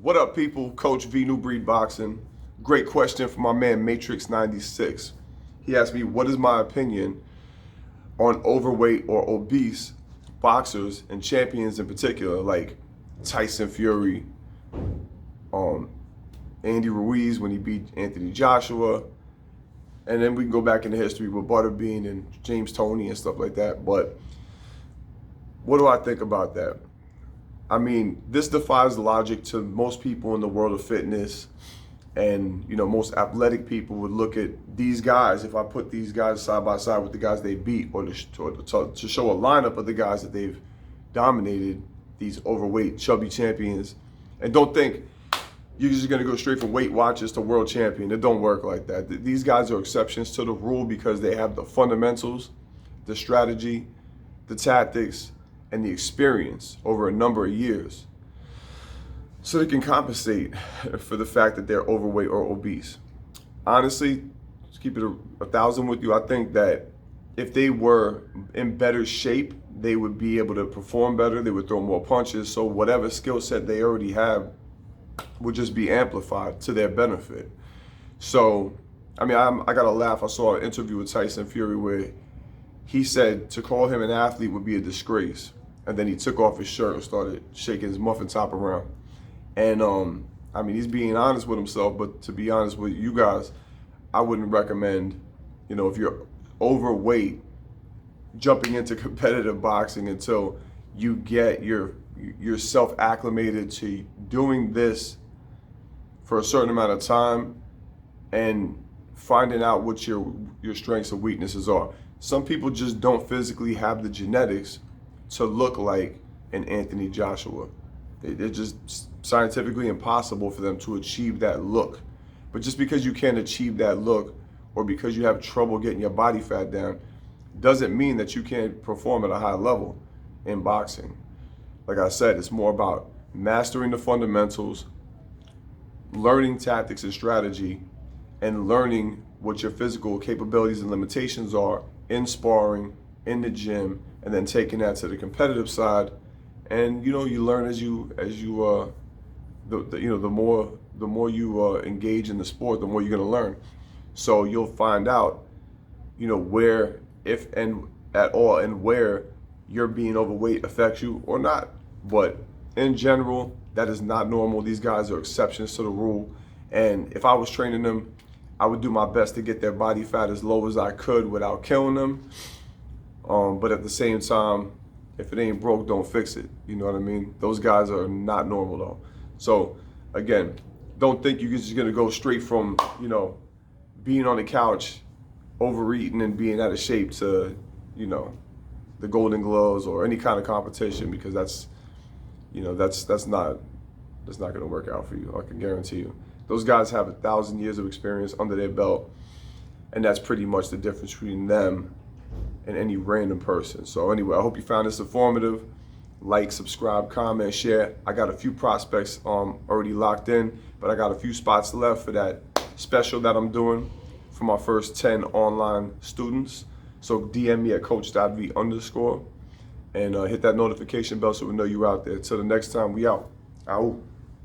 What up, people? Coach V, New Breed Boxing. Great question from my man Matrix96. He asked me, what is my opinion on overweight or obese boxers and champions in particular, like Tyson Fury, Andy Ruiz when he beat Anthony Joshua, and then we can go back into history with Butterbean and James Toney and stuff like that. But what do I think about that? I mean, this defies logic to most people in the world of fitness, and most athletic people would look at these guys. If I put these guys side by side with the guys they beat, or to show a lineup of the guys that they've dominated, these overweight chubby champions, and don't think you're just gonna go straight from Weight Watchers to world champion. It don't work like that. These guys are exceptions to the rule because they have the fundamentals, the strategy, the tactics, and the experience over a number of years, so they can compensate for the fact that they're overweight or obese. Honestly, to keep it a thousand with you, I think that if they were in better shape, they would be able to perform better. They would throw more punches. So whatever skill set they already have would just be amplified to their benefit. So, I mean, I got to laugh. I saw an interview with Tyson Fury where he said to call him an athlete would be a disgrace. And then he took off his shirt and started shaking his muffin top around. And I mean, he's being honest with himself, but to be honest with you guys, I wouldn't recommend, if you're overweight, jumping into competitive boxing until you get yourself acclimated to doing this for a certain amount of time and finding out what your strengths and weaknesses are. Some people just don't physically have the genetics to look like an Anthony Joshua. It's just scientifically impossible for them to achieve that look. But just because you can't achieve that look, or because you have trouble getting your body fat down, doesn't mean that you can't perform at a high level in boxing. Like I said, it's more about mastering the fundamentals, learning tactics and strategy, and learning what your physical capabilities and limitations are in sparring, in the gym, and then taking that to the competitive side. And you learn the more you engage in the sport, the more you're gonna learn. So you'll find out, where, if and at all, and where you're being overweight affects you or not. But in general, that is not normal. These guys are exceptions to the rule. And if I was training them, I would do my best to get their body fat as low as I could without killing them. But at the same time, if it ain't broke, don't fix it. You know what I mean? Those guys are not normal though. So again, don't think you're just gonna go straight from, being on the couch, overeating and being out of shape to, the Golden Gloves or any kind of competition, because that's not gonna work out for you. I can guarantee you. Those guys have 1,000 years of experience under their belt, and that's pretty much the difference between them and any random person. So anyway, I hope you found this informative. Like, subscribe, comment, share. I got a few prospects already locked in, but I got a few spots left for that special that I'm doing for my first 10 online students. So DM me at coach.v_ and hit that notification bell so we know you're out there. Till the next time, we out. Out.